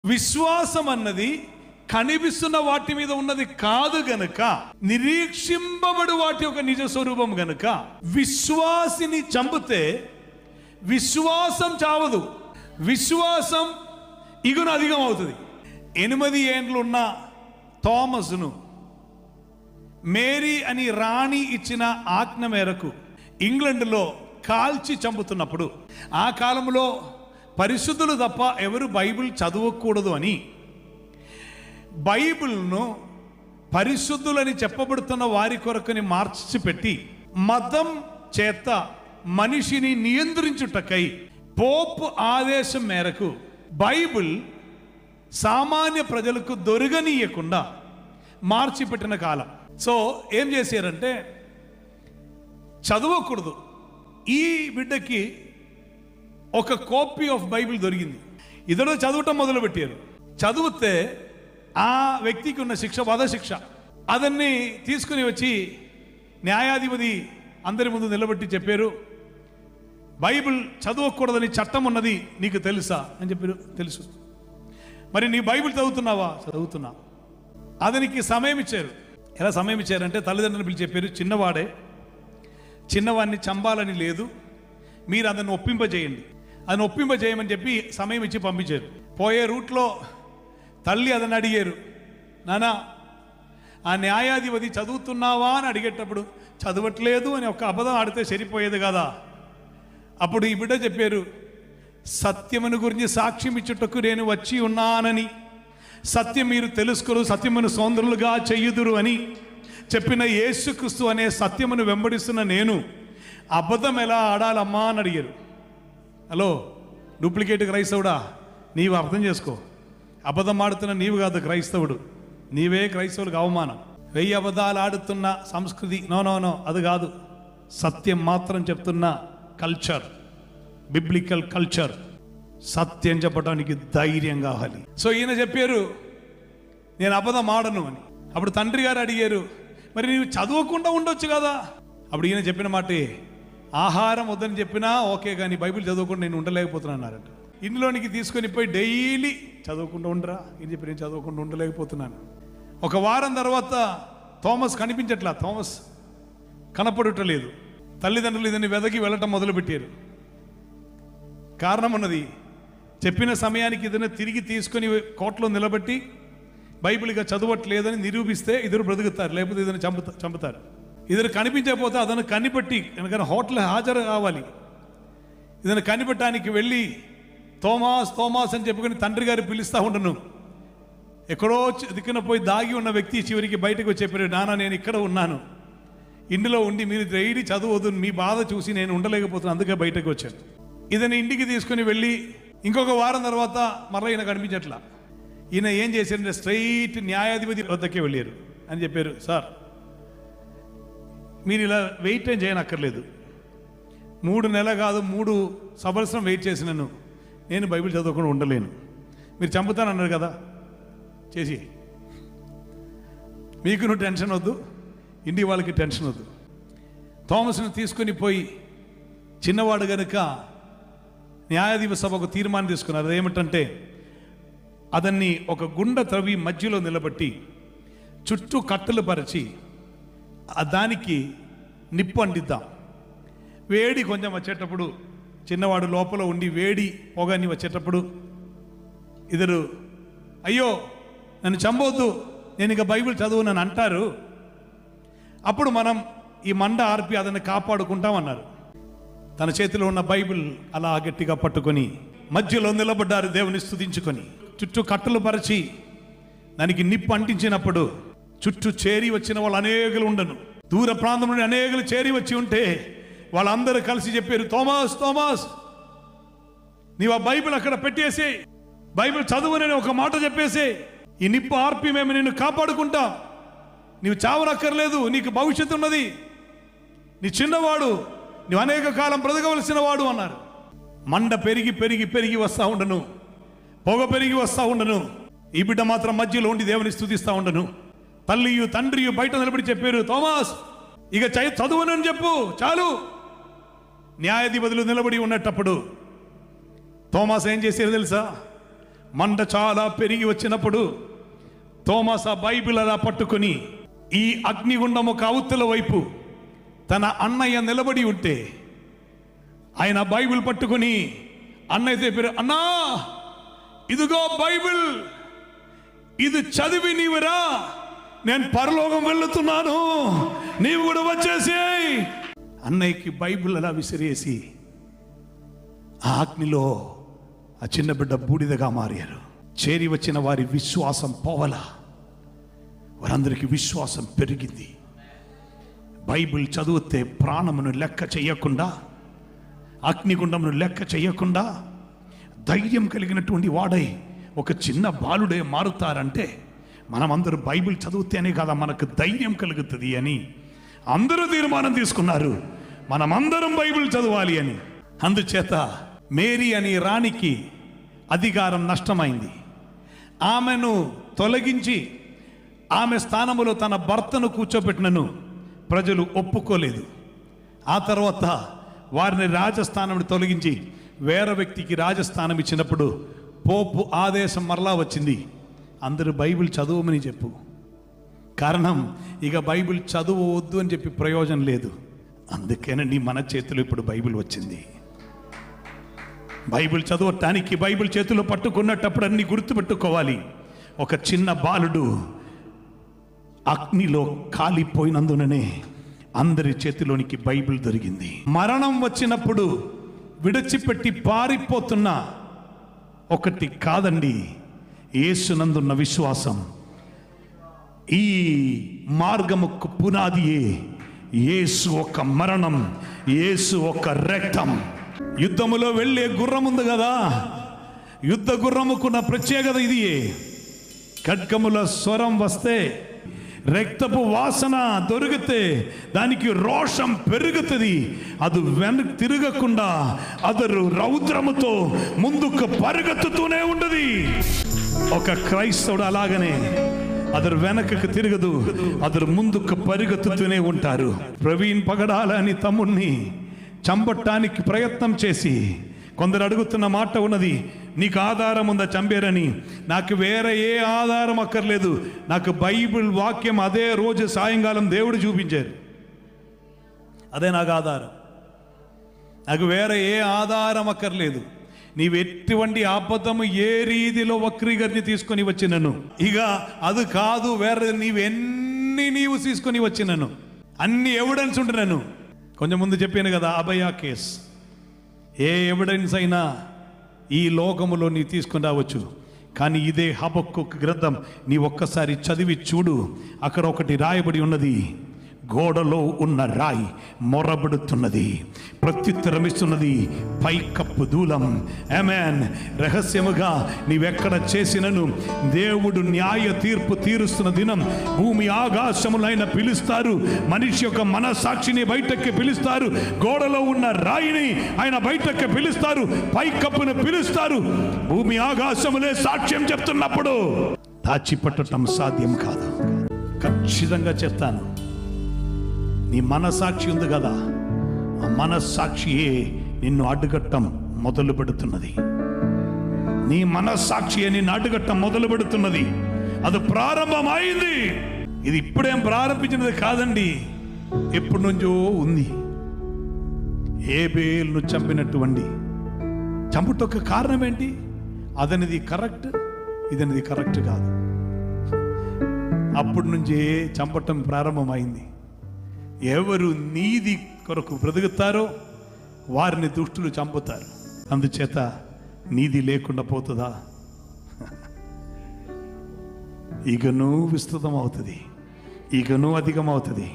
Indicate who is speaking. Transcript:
Speaker 1: విశ్వాసం అన్నది కనిపిస్తున్న వాటి మీద ఉన్నది కాదు గనుక, నిరీక్షింపబడు వాటి యొక్క నిజ స్వరూపం గనుక విశ్వాసిని చంపితే విశ్వాసం చావదు, విశ్వాసం ఇగును అధికం అవుతుంది. 8 ఏండ్లున్న థామస్ను మేరీ అని రాణి ఇచ్చిన ఆజ్ఞ మేరకు ఇంగ్లండ్లో కాల్చి చంపుతున్నప్పుడు, ఆ కాలంలో పరిశుద్ధులు తప్ప ఎవరు బైబిల్ చదవకూడదు అని బైబిల్ను పరిశుద్ధులని చెప్పబడుతున్న వారి కొరకుని మార్చిపెట్టి మతం చేత మనిషిని నియంత్రించుటకై పోప్ ఆదేశం మేరకు బైబిల్ సామాన్య ప్రజలకు దొరకనీయకుండా మార్చిపెట్టిన కాలం. సో ఏం చేశారంటే, చదవకూడదు. ఈ బిడ్డకి ఒక కాపీ ఆఫ్ బైబిల్ దొరికింది. ఇతడు చదవటం మొదలుపెట్టారు. చదివితే ఆ వ్యక్తికి ఉన్న శిక్ష వధశిక్ష. అదన్ని తీసుకుని వచ్చి న్యాయాధిపతి అందరి ముందు నిలబెట్టి చెప్పారు, బైబిల్ చదవకూడదని చట్టం ఉన్నది నీకు తెలుసా అని చెప్పారు. తెలుసు. మరి నీ బైబిల్ చదువుతున్నావా? చదువుతున్నా. అతనికి సమయం ఇచ్చారు. ఎలా సమయం ఇచ్చారంటే, తల్లిదండ్రులు పిలిచి చెప్పారు, చిన్నవాడే, చిన్నవాడిని చంపాలని లేదు, మీరు అతన్ని ఒప్పింపజేయండి, అతను ఒప్పింపజేయమని చెప్పి సమయం ఇచ్చి పంపించారు. పోయే రూట్లో తల్లి అతన్ని అడిగారు, నానా ఆ న్యాయాధిపతి చదువుతున్నావా అని అడిగేటప్పుడు చదవట్లేదు అని ఒక అబద్ధం ఆడితే సరిపోయేది కదా. అప్పుడు ఈ బిడ్డ చెప్పారు, సత్యమును గురించి సాక్ష్యం ఇచ్చుటకు నేను వచ్చి ఉన్నానని, సత్యం మీరు తెలుసుకుని సత్యమును సోదరులుగా చెయ్యుదురు అని చెప్పిన యేసుక్రీస్తు అనే సత్యమును వెంబడిస్తున్న నేను అబద్ధం ఎలా ఆడాలమ్మా అని అడిగారు. హలో, డూప్లికేట్ క్రైస్తవుడా, నీవు అర్థం చేసుకో. అబద్ధం ఆడుతున్న నీవు కాదు క్రైస్తవుడు, నీవే క్రైస్తవులకు అవమానం. 1000 అబద్ధాలు ఆడుతున్న సంస్కృతి నో, అది కాదు. సత్యం మాత్రం చెప్తున్న కల్చర్, బిబ్లికల్ కల్చర్. సత్యం చెప్పడానికి ధైర్యం కావాలి. సో ఈయన చెప్పారు, నేను అబద్ధం ఆడను అని. అప్పుడు తండ్రి గారు అడిగారు, మరి నీవు చదవకుండా ఉండొచ్చు కదా. అప్పుడు ఈయన చెప్పిన మాట, ఆహారం వద్దని చెప్పినా ఓకే, కానీ బైబిల్ చదవకుండా నేను ఉండలేకపోతున్నాను అన్నారట. ఇంట్లోనికి తీసుకొని పోయి డైలీ చదవకుండా ఉండరా అని చెప్పి, నేను చదవకుండా ఉండలేకపోతున్నాను. ఒక వారం తర్వాత థామస్ కనిపించట్లా, థామస్ కనపడటలేదు. తల్లిదండ్రులు ఇదని వెదకి వెళ్ళటం మొదలుపెట్టారు. కారణం ఉన్నది, చెప్పిన సమయానికి ఇదను తిరిగి తీసుకొని కోర్టులో నిలబెట్టి బైబిల్గా చదవట్లేదని నిరూపిస్తే ఇద్దరు బ్రతుకుతారు, లేకపోతే ఇదని చంపుతారు. ఇద్దరు కనిపించకపోతే అతను కనిపెట్టి, ఎందుకంటే హోటల్ హాజరు కావాలి. ఇదని కనిపెట్టడానికి వెళ్ళి థోమాస్ థోమాస్ అని చెప్పుకొని తండ్రి గారు పిలుస్తూ ఉండను. ఎక్కడో దిక్కున పోయి దాగి ఉన్న వ్యక్తి చివరికి బయటకు వచ్చి చెప్పారు, నాన్న నేను ఇక్కడ ఉన్నాను, ఇంటిలో ఉండి మీరు డైలీ చదవద్దు, మీ బాధ చూసి నేను ఉండలేకపోతున్నాను, అందుకే బయటకు వచ్చాను. ఇదని ఇంటికి తీసుకుని వెళ్ళి ఇంకొక వారం తర్వాత మరలా ఈయన కనిపించట్లా. ఈయన ఏం చేశారంటే స్ట్రైట్ న్యాయాధిపతి వద్దకే వెళ్ళారు. అని చెప్పారు, సార్ మీరు ఇలా వెయిట్ ఏం చేయనక్కర్లేదు, 3 నెలలు కాదు 3 సంవత్సరం వెయిట్ చేసినాను, నేను బైబిల్ చదవకుండా ఉండలేను, మీరు చంపుతానన్నారు కదా, చేసి మీకు నువ్వు టెన్షన్ వద్దు, ఇంటి వాళ్ళకి టెన్షన్ వద్దు. థామస్ను తీసుకొని పోయి, చిన్నవాడు కనుక న్యాయాధిపతి సభ ఒక తీర్మానం తీసుకున్నారు. అదేమిటంటే, అతన్ని ఒక గుండ త్రవి మధ్యలో నిలబెట్టి చుట్టూ కట్టెలు పరిచి దానికి నిప్పు అంటిద్దాం. వేడి కొంచెం వచ్చేటప్పుడు, చిన్నవాడు లోపల ఉండి వేడి పొగని వచ్చేటప్పుడు ఇద్దరు, అయ్యో నన్ను చంపవద్దు, నేను ఇక బైబిల్ చదువునని అంటారు. అప్పుడు మనం ఈ మంట ఆర్పి అతన్ని కాపాడుకుంటామన్నారు. తన చేతిలో ఉన్న బైబిల్ అలా గట్టిగా పట్టుకొని మధ్యలో నిలబడ్డారు దేవుని స్తుతించుకొని. చుట్టూ కట్టలు పరిచి దానికి నిప్పు అంటించినప్పుడు చుట్టూ చేరి వచ్చిన వాళ్ళు అనేకులు ఉండను, దూర ప్రాంతం నుండి అనేకులు చేరి వచ్చి ఉంటే వాళ్ళందరూ కలిసి చెప్పారు, థోమాస్ థోమాస్ నీవు ఆ బైబిల్ అక్కడ పెట్టేసి బైబిల్ చదువునని ఒక మాట చెప్పేసి, ఈ నిప్పు ఆర్పి మేము నిన్ను కాపాడుకుంటాం, నీవు చావనక్కర్లేదు, నీకు భవిష్యత్తు ఉన్నది, నీ చిన్నవాడు, నువ్వు అనేక కాలం బ్రతకవలసిన వాడు అన్నారు. మండ పెరిగి పెరిగి పెరిగి వస్తూ ఉండను, పొగ పెరిగి వస్తూ ఉండను. ఈ బిడ్డ మాత్రం మధ్యలో ఉండి దేవుని స్తుతిస్తూ ఉండను. తల్లియు తండ్రియు బయట నిలబడి చెప్పారు, థోమాస్ ఇక చదువునని చెప్పు చాలు. న్యాయాధిపతులు నిలబడి ఉన్నప్పుడు థోమాస్ ఏం చేశారు తెలుసా? మంట చాలా పెరిగి వచ్చినప్పుడు తోమాస్ ఆ బైబిల్ అలా పట్టుకొని ఈ అగ్నిగుండం ఒక అవతల వైపు తన అన్నయ్య నిలబడి ఉంటే ఆయన బైబిల్ పట్టుకొని అన్నయ్య చెప్పారు, అన్నా ఇదిగో బైబిల్, ఇది చదివి నీవురా, నేను పరలోకం వెళ్తున్నాను, నీవు కూడా వచ్చేసేయ్. అన్నయ్యకి బైబిల్ అలా విసిరేసి ఆ అగ్నిలో ఆ చిన్న బిడ్డ బూడిదగా మారారు. చేరి వచ్చిన వారి విశ్వాసం పోవలా, వారందరికీ విశ్వాసం పెరిగింది. బైబిల్ చదివితే ప్రాణమును లెక్క చేయకుండా, అగ్నిగుండమును లెక్క చేయకుండా ధైర్యం కలిగినటువంటి వాడై ఒక చిన్న బాలుడే మారుతారంటే మనమందరూ బైబిల్ చదివితేనే కదా మనకు ధైర్యం కలుగుతుంది అని అందరూ తీర్మానం తీసుకున్నారు, మనమందరం బైబిల్ చదవాలి అని. అందుచేత మేరీ అనే రాణికి అధికారం నష్టమైంది. ఆమెను తొలగించి ఆమె స్థానములో తన భర్తను కూర్చోబెట్టినను ప్రజలు ఒప్పుకోలేదు. ఆ తర్వాత వారిని రాజస్థానం తొలగించి వేరే వ్యక్తికి రాజస్థానం ఇచ్చినప్పుడు పోపు ఆదేశం మరలా వచ్చింది, అందరూ బైబిల్ చదవమని చెప్పు. కారణం ఇక బైబిల్ చదవవద్దు అని చెప్పి ప్రయోజనం లేదు. అందుకేనండి మన చేతిలో ఇప్పుడు బైబిల్ వచ్చింది. బైబిల్ చదవటానికి బైబిల్ చేతిలో పట్టుకున్నప్పుడు అన్ని గుర్తుపెట్టుకోవాలి. ఒక చిన్న బాలుడు అగ్నిలో కాలిపోయినందుననే అందరి చేతిలోనికి బైబిల్ దొరికింది. మరణం వచ్చినప్పుడు విడిచిపెట్టి పారిపోతున్న ఒకటి కాదండి యేసునందున్న విశ్వాసం. ఈ మార్గముకు పునాదియే యేసు ఒక మరణం, యేసు ఒక రక్తం. యుద్ధములో వెళ్ళే గుర్రం ఉంది కదా, యుద్ధ గుర్రముకున్న ప్రత్యేకత ఇది. ఖడ్గముల స్వరం వస్తే, రక్తపు వాసన దొరికితే దానికి రోషం పెరుగుతుంది. అది వెనక్కి తిరగకుండా అదరు రౌద్రముతో ముందుకు పరిగెత్తుతూనే ఉండదు. ఒక క్రైస్తవుడు అలాగనే అదరు వెనకకు తిరగదు, అదరు ముందుకు పరిగెత్తుతూనే ఉంటారు. ప్రవీణ్ పగడాల అని తమ్ముణ్ణి చంపటానికి ప్రయత్నం చేసి కొందరు అడుగుతున్న మాట ఉన్నది, నీకు ఆధారం ఉందా చంపేరని. నాకు వేరే ఏ ఆధారం అక్కర్లేదు, నాకు బైబిల్ వాక్యం అదే రోజు సాయంకాలం దేవుడు చూపించారు, అదే నాకు ఆధారం. నాకు వేరే ఏ ఆధారం అక్కర్లేదు. నీవు ఎటువంటి అబద్ధము ఏ రీతిలో వక్రీకరణ తీసుకొని వచ్చినను, ఇక అది కాదు వేరే నీవు తీసుకొని వచ్చినను అన్ని ఎవిడెన్స్ ఉంటున్నాను. కొంచెం ముందు చెప్పాను కదా అభయ కేస్. ఏ ఎవిడెన్స్ అయినా ఈ లోకములో నీ తీసుకుని రావచ్చు, కానీ ఇదే హబక్కూకు గ్రంథం నీ ఒక్కసారి చదివి చూడు. అక్కడ ఒకటి రాయబడి ఉన్నది, గోడలో ఉన్న రాయి మొరబడుతున్నది, ప్రత్యుత్తరమిస్తున్నది పైకప్పు దూలం. ఆమేన్. రహస్యముగా నీవెక్కడ చేసినను దేవుడు న్యాయ తీర్పు తీరుస్తున్న దినం. భూమి ఆకాశములైన పిలుస్తారు, మనిషి యొక్క మనస్సాక్షిని బయటకి పిలుస్తారు, గోడలో ఉన్న రాయిని ఆయన బయటకి పిలుస్తారు, పైకప్పును పిలుస్తారు. భూమి ఆకాశములే సాక్ష్యం చెప్తున్నప్పుడు దాచిపట్టడం సాధ్యం కాదు. ఖచ్చితంగా చెప్తాను, నీ మనస్సాక్షి ఉంది కదా, ఆ మనస్సాక్షియే నిన్ను అడ్డుగట్టం మొదలు పెడుతున్నది. నీ మనస్సాక్షియే నిన్ను అడ్డుగట్టం మొదలు పెడుతున్నది. అది ప్రారంభమైంది. ఇది ఇప్పుడేం ప్రారంభించినది కాదండి, ఎప్పటి నుంచో ఉంది. హేబేలును చంపినటువంటి చంపుటొక్క కారణం ఏంటి? అదనిది కరెక్ట్, ఇదనిది కరెక్ట్ కాదు. అప్పటి నుంచే చంపటం ప్రారంభమైంది. ఎవరు నీతి కొరకు బ్రతుకుతారో వారిని దుష్టులు చంపుతారు. అందుచేత నీతి లేకుండా పోతుందా? ఇకనూ విస్తృతం అవుతుంది, ఇకనూ అధికమవుతుంది.